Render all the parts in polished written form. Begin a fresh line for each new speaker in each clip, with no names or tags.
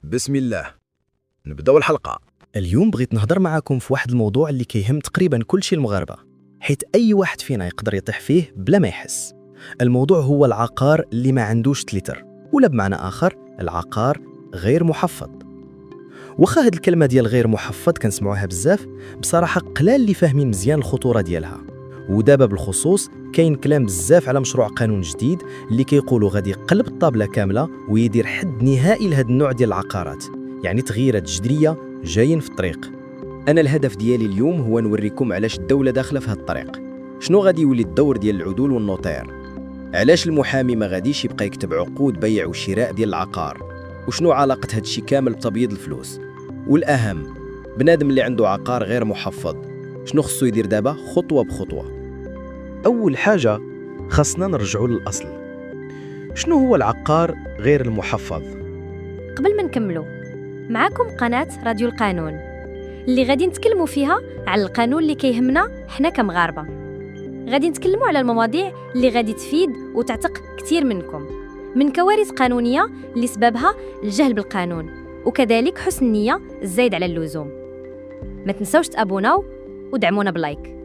بسم الله. نبداو الحلقة.
اليوم بغيت نهضر معاكم في واحد الموضوع اللي كيهم تقريبا كل شيء المغاربة، حيت أي واحد فينا يقدر يطيح فيه بلا ما يحس. الموضوع هو العقار اللي ما عندوش تليتر، ولا بمعنى آخر العقار غير محفظ. واخا هاد الكلمة ديال غير محفظ كنسمعوها بزاف، بصراحة قلال اللي فاهمين مزيان الخطورة ديالها. ودابا بالخصوص كاين كلام بزاف على مشروع قانون جديد اللي كيقولوا غادي يقلب الطابلة كاملة ويدير حد نهائي لهاد النوع ديال العقارات، يعني تغييرات جذرية جايين في الطريق. أنا الهدف ديالي اليوم هو نوريكم علاش الدولة داخلة في هاد الطريق، شنو غادي يولي الدور ديال العدول والنوطير، علاش المحامي ما غاديش يبقى يكتب عقود بيع وشراء ديال العقار، وشنو علاقة هاد الشيء كامل بتبييض الفلوس، والأهم بنادم اللي عنده عقار غير محفظ شنو خصو يدير دابا خطوة بخطوة. أول حاجة خصنا نرجعوا للأصل، شنو هو العقار غير المحفظ؟
قبل ما نكملوا معاكم قناة راديو القانون اللي غادي نتكلموا فيها على القانون اللي كيهمنا حنا كمغاربة. غادي نتكلموا على المواضيع اللي غادي تفيد وتعتق كثير منكم، من كوارث قانونية اللي سببها الجهل بالقانون، وكذلك حسن النية الزايد على اللزوم. ما تنسوش تابوناو ودعمونا بلايك.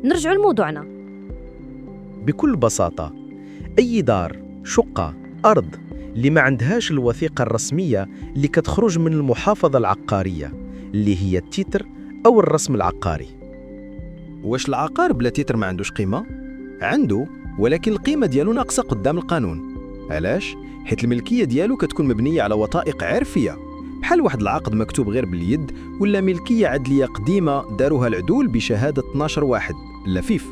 نرجعوا لموضوعنا.
بكل بساطة أي دار، شقة، أرض اللي ما عندهاش الوثيقة الرسمية اللي كتخرج من المحافظة العقارية اللي هي التيتر أو الرسم العقاري.
واش العقار بلا تيتر ما عندوش قيمة؟ عنده، ولكن القيمة ديالو ناقصة قدام القانون. علاش؟ حيت الملكية ديالو كتكون مبنية على وثائق عرفية، بحال واحد العقد مكتوب غير باليد، ولا ملكية عدلية قديمة داروها العدول بشهادة 12 واحد لفيف،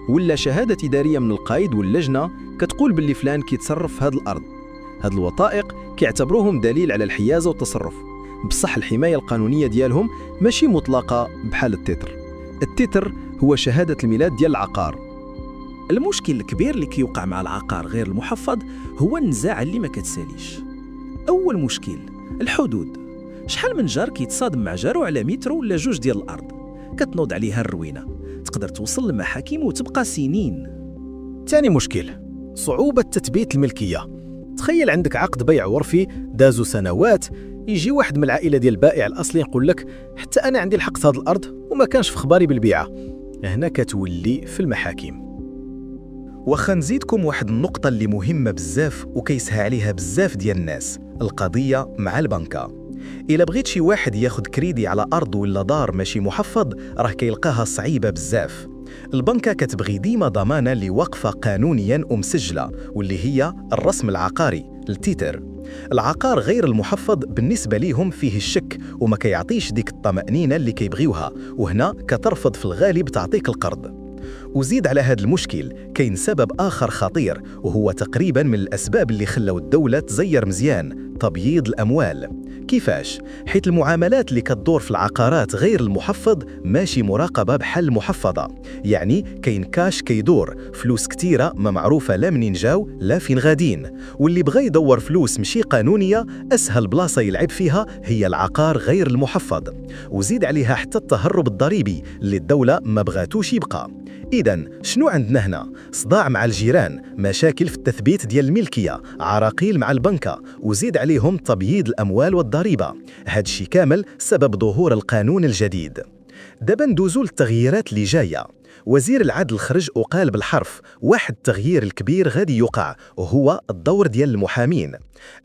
ولا شهادة إدارية من القايد واللجنة كتقول باللي فلان كيتصرف في هاد الأرض. هاد الوثائق كيعتبروهم دليل على الحيازة والتصرف، بصح الحماية القانونية ديالهم ماشي مطلقة بحال التتر. التتر هو شهادة الميلاد ديال العقار.
المشكل الكبير اللي كيوقع مع العقار غير المحفظ هو النزاع اللي ما كتساليش. أول مشكل الحدود، شحال من جار كيتصادم مع جارو على مترو ولا جوج ديال الأرض، كتنوض عليها الروينة، تقدر توصل لمحاكم وتبقى سنين.
ثاني مشكل صعوبة تثبيت الملكية. تخيل عندك عقد بيع عرفي دازو سنوات، يجي واحد من العائلة ديال البائع الأصلي يقول لك حتى أنا عندي الحق في هذه الأرض وما كانش في خباري بالبيعة. هنا كتولي في المحاكم.
وخا نزيدكم واحد النقطة اللي مهمة بزاف وكيسهى عليها بزاف ديال الناس، القضية مع البنكة. إلا بغيت شي واحد ياخد كريدي على أرض ولا دار ماشي محفظ راه كيلقاها صعيبة بزاف. البنكة كتبغي ديما ضمانة اللي واقفة قانونيا ومسجلة، واللي هي الرسم العقاري، التيتر. العقار غير المحفظ بالنسبة ليهم فيه الشك وما كيعطيش ديك الطمأنينة اللي كيبغيوها، وهنا كترفض في الغالب تعطيك القرض. وزيد على هذا المشكل كاين سبب آخر خطير، وهو تقريبا من الأسباب اللي خلوا الدولة تزير مزيان: تبييض الأموال. كيفاش؟ حيث المعاملات اللي كتدور في العقارات غير المحفظ ماشي مراقبة بحال المحفظة، يعني كاين كاش كيدور، فلوس كتيرة ما معروفة لا منين جاو لا فين غادين، واللي بغى يدور فلوس مشي قانونية أسهل بلاصة يلعب فيها هي العقار غير المحفظ. وزيد عليها حتى التهرب الضريبي اللي الدولة ما بغاتوش يبقى. إذن شنو عندنا هنا؟ صداع مع الجيران، مشاكل في التثبيت ديال الملكية، عراقيل مع البنكة، وزيد عليهم تبييض الأموال والضريبة. هاد الشي كامل سبب ظهور القانون الجديد. دابا ندوزو للتغييرات اللي جاية. وزير العدل خرج وقال بالحرف واحد التغيير الكبير غادي يقع، وهو الدور ديال المحامين.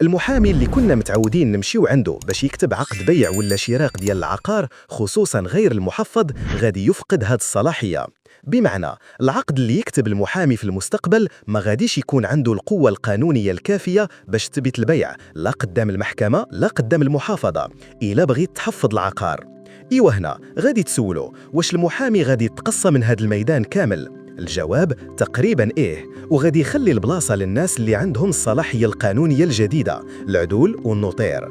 المحامي اللي كنا متعودين نمشيو عنده باش يكتب عقد بيع ولا شراء ديال العقار خصوصا غير المحفظ غادي يفقد هاد الصلاحية. بمعنى العقد اللي يكتب المحامي في المستقبل ما غاديش يكون عنده القوة القانونية الكافية باش تثبت البيع، لا قدام المحكمة لا قدام المحافظة، إلا بغيت تحفظ العقار. إيوه هنا غادي تسولوا واش المحامي غادي يتقصى من هذا الميدان كامل؟ الجواب تقريبا إيه، وغادي يخلي البلاصة للناس اللي عندهم الصلاحية القانونية الجديدة، العدول والنوطير.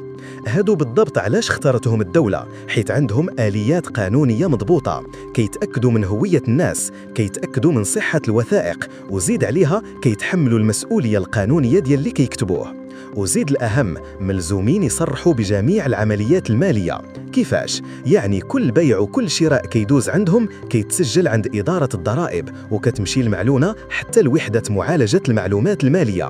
هادو بالضبط علاش اختارتهم الدولة، حيث عندهم آليات قانونية مضبوطة، كيتأكدوا من هوية الناس، كيتأكدوا من صحة الوثائق، وزيد عليها كيتحملوا المسؤولية القانونية ديال اللي كيكتبوه. وزيد الأهم ملزومين يصرحوا بجميع العمليات المالية، كيفاش؟ يعني كل بيع وكل شراء كيدوز عندهم كيتسجل عند إدارة الضرائب وكتمشي المعلونة حتى لوحدة معالجة المعلومات المالية.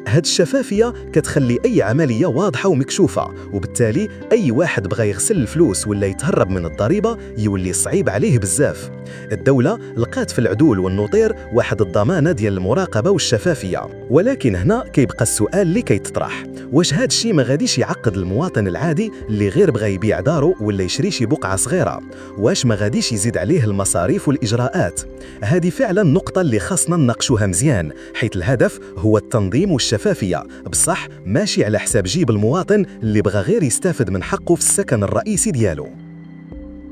هاد الشفافية كتخلي أي عملية واضحة ومكشوفة، وبالتالي أي واحد بغى يغسل الفلوس ولا يتهرب من الضريبة يولي صعيب عليه بزاف. الدولة لقات في العدول والنطير واحد الضمانة ديال المراقبة والشفافية، ولكن هنا كيبقى السؤال اللي كيتطرح: واش هاد الشيء ما غاديش يعقد المواطن العادي اللي غير بغى يبيع دارو ولا يشري شي بقعة صغيرة؟ واش ما غاديش يزيد عليه المصاريف والإجراءات؟ هذه فعلا نقطة اللي خاصنا نناقشوها مزيان، حيث الهدف هو التنظيم والشفافية، بصح ماشي على حساب جيب المواطن اللي بغى غير يستافد من حقه في السكن الرئيسي ديالو.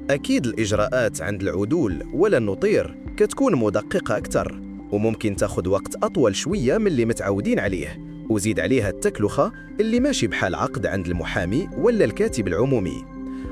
أكيد الإجراءات عند العدول ولا النطير كتكون مدققة أكثر، وممكن تاخد وقت أطول شوية من اللي متعودين عليه، وزيد عليها التكلفة اللي ماشي بحال عقد عند المحامي ولا الكاتب العمومي.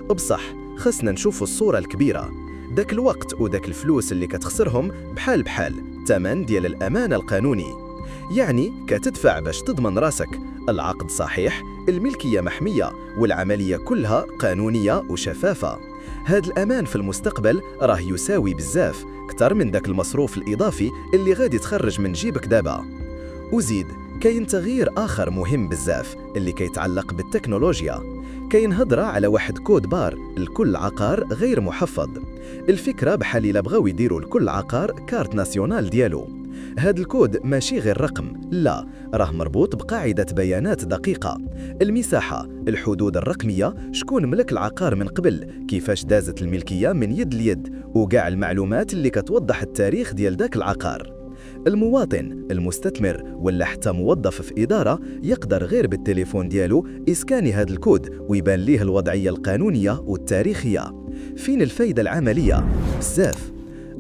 بصح خصنا نشوفوا الصورة الكبيرة، داك الوقت وداك الفلوس اللي كتخسرهم بحال تمن ديال الأمانة القانوني. يعني كتدفع باش تضمن راسك العقد صحيح، الملكية محمية، والعملية كلها قانونية وشفافة. هاد الأمان في المستقبل راه يساوي بزاف كتر من داك المصروف الإضافي اللي غادي تخرج من جيبك دابا. وزيد كاين تغيير آخر مهم بزاف اللي كيتعلق بالتكنولوجيا. كاين هضرة على واحد كود بار لكل عقار غير محفظ. الفكرة بحال إلا بغاو يديروا لكل عقار كارت ناسيونال ديالو. هاد الكود ماشي غير رقم، لا، راه مربوط بقاعدة بيانات دقيقة: المساحة، الحدود الرقمية، شكون ملك العقار من قبل، كيفاش دازت الملكية من يد ليد، وكاع المعلومات اللي كتوضح التاريخ ديال داك العقار. المواطن، المستثمر، ولا حتى موظف في إدارة يقدر غير بالتليفون ديالو يسكاني هاد الكود ويبان ليه الوضعية القانونية والتاريخية. فين الفايدة العملية؟ بزاف.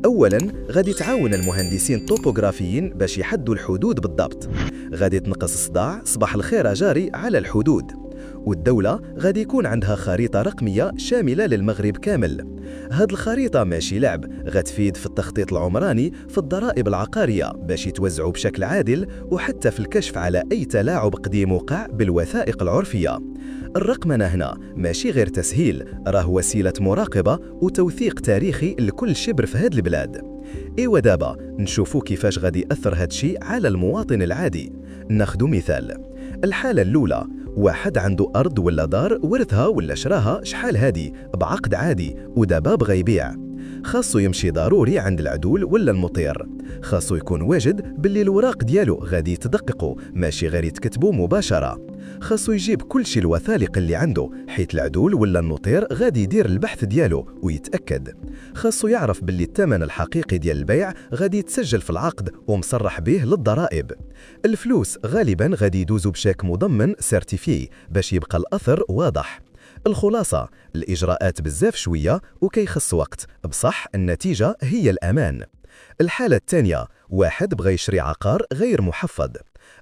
أولاً غادي تعاون المهندسين الطوبوغرافيين باش يحدوا الحدود بالضبط، غادي تنقص صداع صباح الخير جاري على الحدود، والدولة غادي يكون عندها خريطة رقمية شاملة للمغرب كامل. هاد الخريطة ماشي لعب، غتفيد في التخطيط العمراني، في الضرائب العقارية باش يتوزعوا بشكل عادل، وحتى في الكشف على أي تلاعب قديم وقع بالوثائق العرفية. الرقمنة هنا ماشي غير تسهيل، راه وسيلة مراقبة وتوثيق تاريخي لكل شبر في هاد البلاد. إيوا دابا نشوفوا كيفاش غادي يأثر هادشي على المواطن العادي. ناخدو مثال. الحالة الأولى: واحد عنده أرض ولا دار ورثها ولا شراها شحال هادي بعقد عادي، ودابا بغى يبيع. خاصو يمشي ضروري عند العدول ولا المطير، خاصو يكون واجد باللي الوراق ديالو غادي يتدققوا ماشي غير يتكتبوا مباشرة. خاصو يجيب كل شي الوثائق اللي عنده، حيث العدول ولا النطير غادي يدير البحث ديالو ويتأكد. خاصو يعرف باللي الثمن الحقيقي ديال البيع غادي يتسجل في العقد ومصرح به للضرائب. الفلوس غالبا غادي يدوزوا بشيك مضمن سيرتيفي باش يبقى الأثر واضح. الخلاصة: الإجراءات بزاف شوية وكيخص وقت، بصح النتيجة هي الأمان. الحالة الثانية: واحد بغى يشري عقار غير محفظ.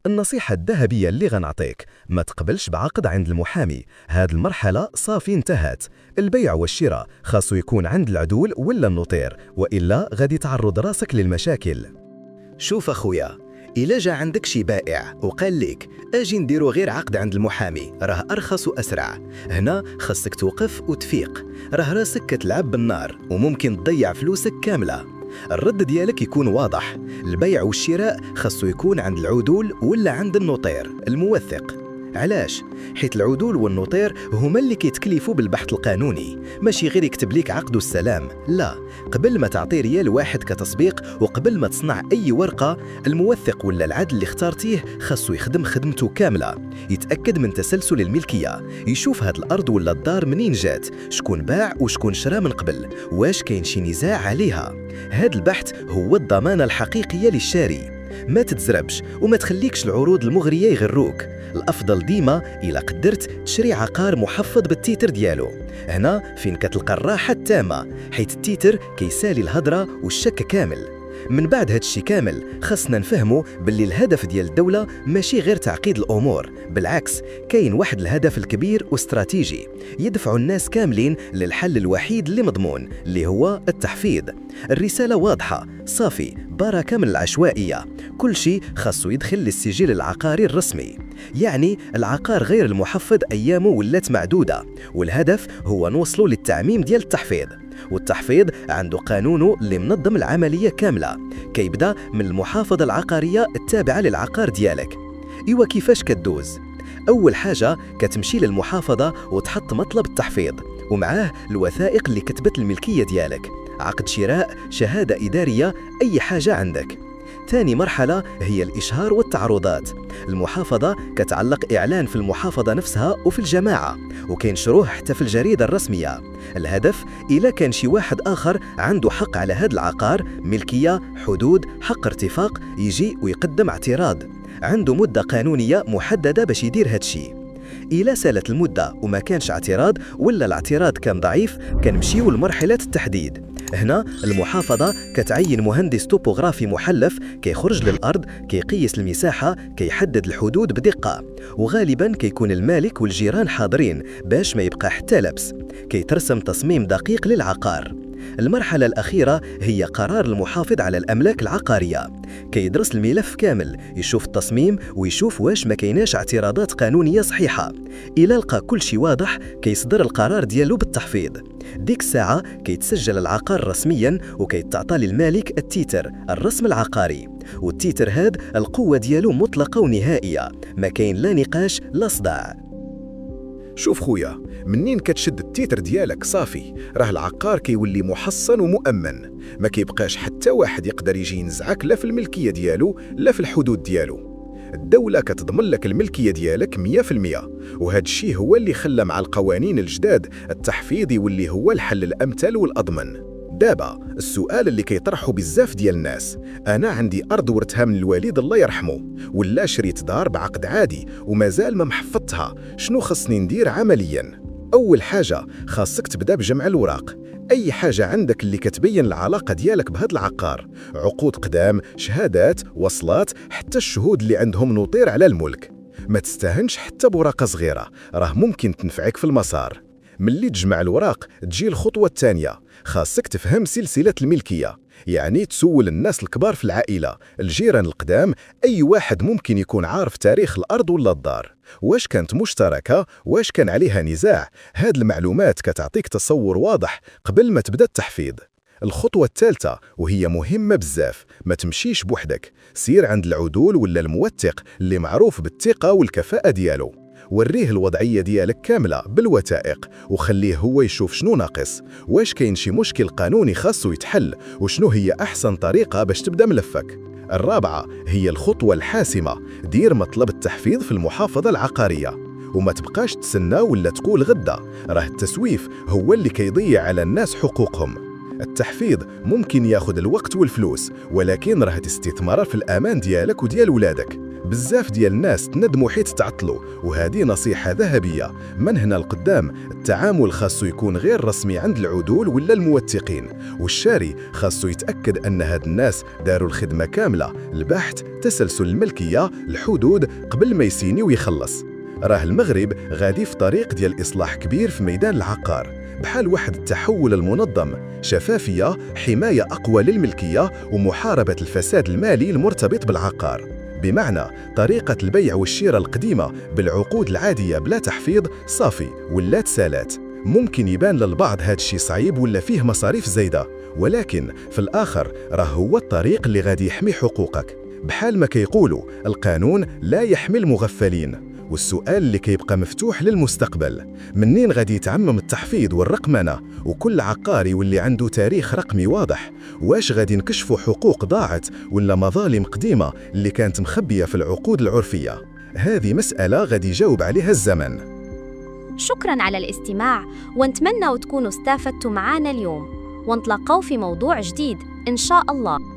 النصيحة الذهبية اللي غنعطيك: ما تقبلش بعقد عند المحامي، هاد المرحلة صافي انتهت. البيع والشراء خاصو يكون عند العدول ولا النطير، وإلا غادي تعرض راسك للمشاكل.
شوف أخويا، إلا جا عندك شي بائع وقال لك أجي نديرو غير عقد عند المحامي راه أرخص وأسرع، هنا خاصك توقف وتفيق، راه راسك كتلعب بالنار وممكن تضيع فلوسك كاملة. الرد ديالك يكون واضح: البيع والشراء خاصو يكون عند العدول ولا عند النطير الموثق. علاش؟ حيث العدول والنطير هما اللي كيتكلفوا بالبحث القانوني، ماشي غير يكتب ليك عقد والسلام، لا، قبل ما تعطي ريال واحد كتسبيق وقبل ما تصنع أي ورقة، الموثق ولا العدل اللي اختارتيه خاصو يخدم خدمته كاملة، يتأكد من تسلسل الملكية، يشوف هاد الأرض ولا الدار منين جات، شكون باع وشكون شرا من قبل، واش كاين شي نزاع عليها. هاد البحث هو الضمانة الحقيقية للشاري. ما تتزربش وما تخليكش العروض المغرية يغروك. الأفضل ديما إلا قدرت تشري عقار محفظ بالتيتر ديالو، هنا فين كتلقى الراحة التامة، حيث التيتر كيسالي الهضرة والشك كامل. من بعد هادشي كامل خاصنا نفهموا باللي الهدف ديال الدولة ماشي غير تعقيد الأمور، بالعكس كاين واحد الهدف الكبير واستراتيجي يدفعوا الناس كاملين للحل الوحيد اللي مضمون اللي هو التحفيظ. الرسالة واضحة، صافي، بركة من العشوائية، كل شيء خاصو يدخل للسجل العقاري الرسمي. يعني العقار غير المحفظ أيامه ولات معدودة، والهدف هو نوصلوا للتعميم ديال التحفيظ. والتحفيظ عنده قانونه اللي منظم العملية كاملة، كيبدا من المحافظة العقارية التابعة للعقار ديالك. إيوا كيفاش كتدوز؟ أول حاجة كتمشي للمحافظة وتحط مطلب التحفيظ، ومعاه الوثائق اللي كتبت الملكية ديالك، عقد شراء، شهادة إدارية، أي حاجة عندك. ثاني مرحلة هي الإشهار والتعرضات. المحافظة كتعلق إعلان في المحافظة نفسها وفي الجماعة، وكينشروه حتى في الجريدة الرسمية. الهدف إلا كان شي واحد آخر عنده حق على هذا العقار، ملكية، حدود، حق ارتفاق، يجي ويقدم اعتراض. عنده مدة قانونية محددة باش يدير هادشي. إلا سالت المدة وما كانش اعتراض ولا الاعتراض كان ضعيف، كنمشيو لمرحلة التحديد. هنا المحافظة كتعين مهندس توبوغرافي محلف كيخرج للأرض، كيقيس المساحة، كيحدد الحدود بدقة، وغالباً كيكون المالك والجيران حاضرين باش ما يبقى حتى لبس. كيترسم تصميم دقيق للعقار. المرحلة الأخيرة هي قرار المحافظ على الأملاك العقارية. كيدرس الملف كامل، يشوف التصميم ويشوف واش ما كايناش اعتراضات قانونية صحيحة. إلا لقى كل شيء واضح كيصدر القرار ديالو بالتحفيظ. ديك الساعة كيتسجل العقار رسمياً وكيتعطى للمالك التيتر، الرسم العقاري. والتيتر هاد القوة ديالو مطلقة ونهائية، ما كاين لا نقاش لا صداع.
شوف خويا، منين كتشد التيتر ديالك صافي، راه العقار كيولي محصن ومؤمن، ما كيبقاش حتى واحد يقدر يجي ينزعك لا في الملكية ديالو لا في الحدود ديالو. الدولة كتضمن لك الملكية ديالك 100%، وهذا الشيء هو اللي خلى مع القوانين الجداد التحفيظ يولي هو الحل الأمثل والأضمن. دابا السؤال اللي كيطرحه بزاف ديال الناس، أنا عندي أرض ورثها من الوالد الله يرحمه، ولا شريت دار بعقد عادي ومازال ما محفظتها، شنو خصني ندير عملياً؟ أول حاجة خاصك تبدأ بجمع الوراق، أي حاجة عندك اللي كتبين العلاقة ديالك بهذا العقار، عقود قدام، شهادات، وصلات، حتى الشهود اللي عندهم نطير على الملك. ما تستهنش حتى بورقة صغيرة، راه ممكن تنفعك في المسار. ملي تجمع الوراق تجي الخطوة الثانية، خاصك تفهم سلسلة الملكية، يعني تسول الناس الكبار في العائلة، الجيران القدام، أي واحد ممكن يكون عارف تاريخ الأرض ولا الدار، واش كانت مشتركة، واش كان عليها نزاع. هاد المعلومات كتعطيك تصور واضح قبل ما تبدأ التحفيظ. الخطوة الثالثة وهي مهمة بزاف، ما تمشيش بوحدك، سير عند العدول ولا الموثق اللي معروف بالثقة والكفاءة ديالو، وريه الوضعية ديالك كاملة بالوثائق، وخليه هو يشوف شنو ناقص، واش كاين شي مشكل قانوني خاصو يتحل، وشنو هي أحسن طريقة باش تبدأ ملفك. الرابعة هي الخطوة الحاسمة، دير مطلب التحفيظ في المحافظة العقارية، وما تبقاش تسنى ولا تقول غدا، راه التسويف هو اللي كيضيع على الناس حقوقهم. التحفيظ ممكن ياخد الوقت والفلوس، ولكن راه استثمار في الأمان ديالك وديال ولادك. بزاف ديال الناس تندموا حيت تعطلوا، وهذه نصيحة ذهبية. من هنا لقدام التعامل خاصو يكون غير رسمي عند العدول ولا الموثقين، والشاري خاصو يتأكد أن هاد الناس داروا الخدمة كاملة، البحث، تسلسل الملكية، الحدود، قبل ما يسيني ويخلص. راه المغرب غادي في طريق ديال إصلاح كبير في ميدان العقار، بحال واحد التحول المنظم، شفافية، حماية أقوى للملكية، ومحاربة الفساد المالي المرتبط بالعقار. بمعنى طريقة البيع والشراء القديمة بالعقود العادية بلا تحفيظ صافي ولا تسالات. ممكن يبان للبعض هاد الشي صعيب ولا فيه مصاريف زايدة، ولكن في الآخر راه هو الطريق اللي غادي يحمي حقوقك. بحال ما كيقولوا القانون لا يحمي المغفلين. والسؤال اللي كيبقى مفتوح للمستقبل، منين غادي يتعمم التحفيظ والرقمنة وكل عقار يولي عنده تاريخ رقمي واضح؟ واش غادي نكشفوا حقوق ضاعت ولا مظالم قديمة اللي كانت مخبية في العقود العرفية؟ هذه مسألة غادي يجاوب عليها الزمن.
شكراً على الاستماع، ونتمنى تكونوا استفدتوا معنا اليوم، ونتلقوا في موضوع جديد إن شاء الله.